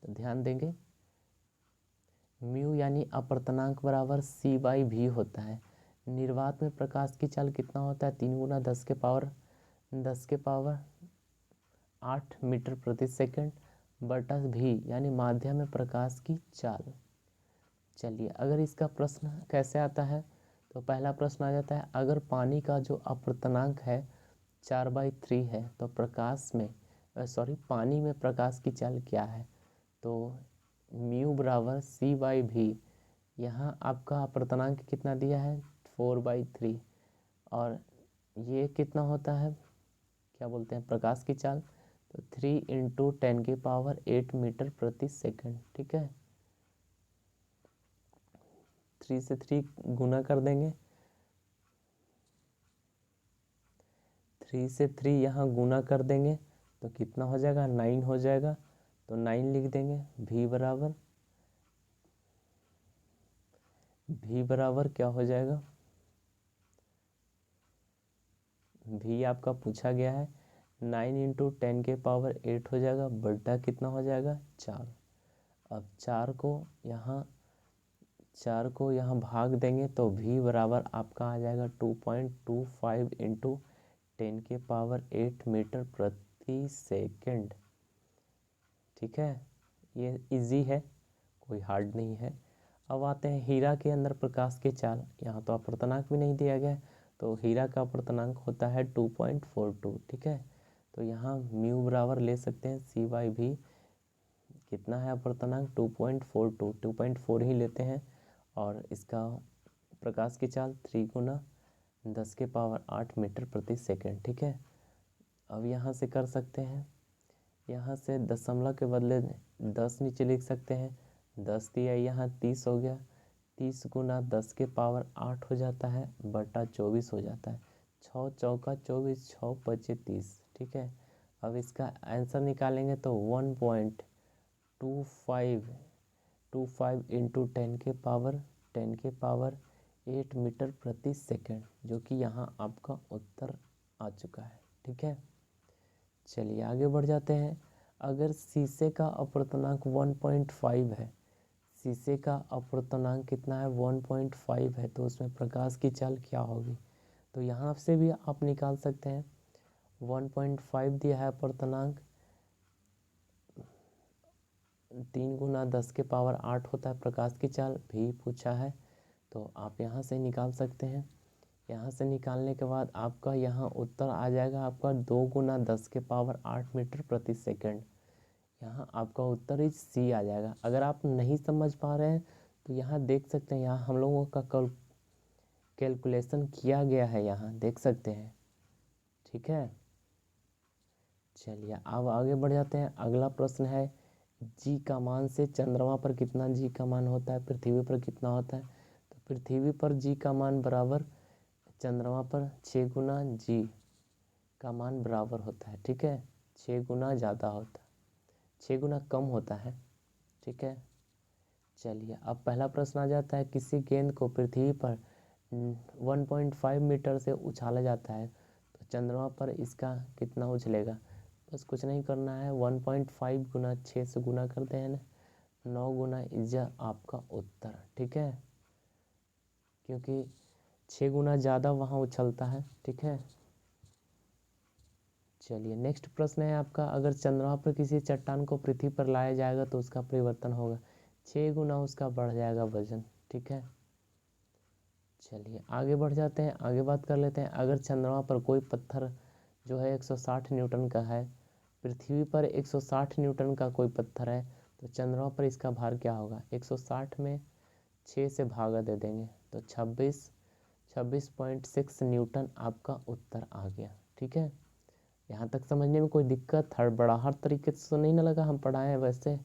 तो ध्यान देंगे, म्यू यानी अपवर्तनांक बराबर c/v होता है। निर्वात में प्रकाश की चाल कितना होता है, 3 × 10⁻⁸ मीटर प्रति सेकंड बटा v यानी माध्यम में प्रकाश की चाल। चलिए, अगर इसका प्रश्न कैसे आता है, तो पहला प्रश्न आ जाता है, अगर पानी का जो अपवर्तनांक है 4/3 है तो पानी में प्रकाश की चाल क्या है, तो म्यू बराबर c/v, यहाँ आपका अपवर्तनांक कितना दिया है 4/3, और ये कितना होता है, क्या बोलते हैं, प्रकाश की चाल, तो 3 × 10⁸ मीटर प्रति सेकंड, ठीक है। 3 से 3 गुना कर देंगे, 3 से 3 यहाँ गुना कर देंगे तो कितना हो जाएगा, 9 हो जाएगा, तो 9 लिख देंगे। v बराबर क्या हो जाएगा, v आपका पूछा गया है 9 × 10⁸ हो जाएगा, बटा कितना हो जाएगा 4। अब 4 को यहाँ भाग देंगे तो v बराबर आपका आ जाएगा 2.25 × 10⁸ मीटर प्रति सेकंड, ठीक है। ये इजी है, कोई हार्ड नहीं है। अब आते हैं हीरा के अंदर प्रकाश की चाल, यहाँ तो अपवर्तनांक भी नहीं दिया गया, तो हीरा का अपवर्तनांक होता है 2.42, ठीक है। तो यहाँ म्यू बराबर ले सकते हैं c/v, कितना है अपवर्तनांक 2.42, 2.4 ही लेते हैं, और इसका प्रकाश की चाल 3 × 10⁸ मीटर प्रति सेकंड, ठीक है। अब यहाँ से कर सकते हैं, यहाँ से दशमलव के बदले 10 नीचे लिख सकते हैं, 10 दिया, यहाँ 30 हो गया, 30 × 10⁸ हो जाता है, बटा 24 हो जाता है, 6 चौका 24, 6 पचे 30, ठीक है। अब इसका आंसर निकालेंगे तो 1.25 × 10⁸ मीटर प्रति सेकंड, जो कि यहाँ आपका उत्तर आ चुका है, ठीक है। चलिए आगे बढ़ जाते हैं। अगर शीशे का अपवर्तनांक 1.5 है, शीशे का अपवर्तनांक कितना है 1.5 है, तो उसमें प्रकाश की चाल क्या होगी, तो यहाँ से भी आप निकाल सकते हैं। 1.5 दिया है अपवर्तनांक, 3 × 10⁸ होता है प्रकाश की चाल, भी पूछा है, तो आप यहाँ से निकाल सकते हैं। यहाँ से निकालने के बाद आपका यहाँ उत्तर आ जाएगा आपका 2 × 10⁸ मीटर प्रति सेकंड, यहाँ आपका उत्तर इस सी आ जाएगा। अगर आप नहीं समझ पा रहे हैं तो यहाँ देख सकते हैं, यहाँ हम लोगों का कैलकुलेशन किया गया है, यहाँ देख सकते हैं, ठीक है। चलिए अब आगे बढ़ जाते हैं। अगला प्रश्न है, जी का मान से चंद्रमा पर कितना जी का मान होता है, पृथ्वी पर कितना होता है, तो पृथ्वी पर जी का मान बराबर चंद्रमा पर 6 × जी का मान बराबर होता है, ठीक है। 6 गुना ज़्यादा होता है, 6 गुना कम होता है, ठीक है। चलिए अब पहला प्रश्न आ जाता है, किसी गेंद को पृथ्वी पर 1.5 मीटर से उछाला जाता है तो चंद्रमा पर इसका कितना उछलेगा। बस कुछ नहीं करना है, 1.5 गुना 6 से गुना करते हैं ना, 9 गुना इज आपका उत्तर। ठीक है, क्योंकि 6 गुना ज़्यादा वहाँ उछलता है। ठीक है, चलिए नेक्स्ट प्रश्न है आपका, अगर चंद्रमा पर किसी चट्टान को पृथ्वी पर लाया जाएगा तो उसका परिवर्तन होगा, 6 गुना उसका बढ़ जाएगा वजन। ठीक है, चलिए आगे बढ़ जाते हैं, आगे बात कर लेते हैं, अगर चंद्रमा पर कोई पत्थर जो है 160 न्यूटन का है, पृथ्वी पर 160 न्यूटन का कोई पत्थर है, तो चंद्रमा पर इसका भार क्या होगा। 160 में 6 से भागा दे देंगे तो 26.6 न्यूटन आपका उत्तर आ गया। ठीक है, यहाँ तक समझने में कोई दिक्कत, हड़बड़ाहट तरीके से तो नहीं ना लगा हम पढ़ाए हैं वैसे।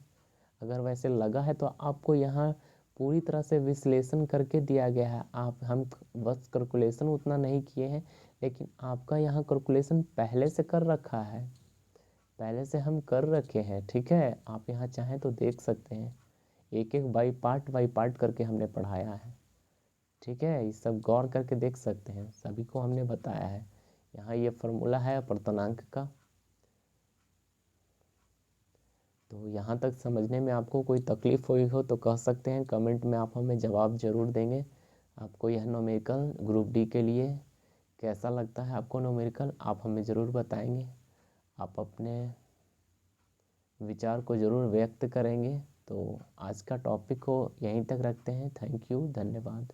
अगर वैसे लगा है तो आपको यहाँ पूरी तरह से विश्लेषण करके दिया गया है, आप हम बस कैलकुलेशन उतना नहीं किए हैं, लेकिन आपका यहाँ कैलकुलेशन पहले से कर रखा है, पहले से हम कर रखे हैं। ठीक है, आप यहाँ चाहें तो देख सकते हैं, एक एक बाई पार्ट करके हमने पढ़ाया है। ठीक है, ये सब गौर करके देख सकते हैं, सभी को हमने बताया है। यहाँ ये फार्मूला है अपर्तनांक का। तो यहाँ तक समझने में आपको कोई तकलीफ़ हुई हो तो कह सकते हैं, कमेंट में आप हमें जवाब ज़रूर देंगे। आपको यह न्यूमेरिकल ग्रुप डी के लिए कैसा लगता है, आपको न्यूमेरिकल आप हमें ज़रूर बताएंगे, आप अपने विचार को ज़रूर व्यक्त करेंगे। तो आज का टॉपिक को यहीं तक रखते हैं। थैंक यू, धन्यवाद।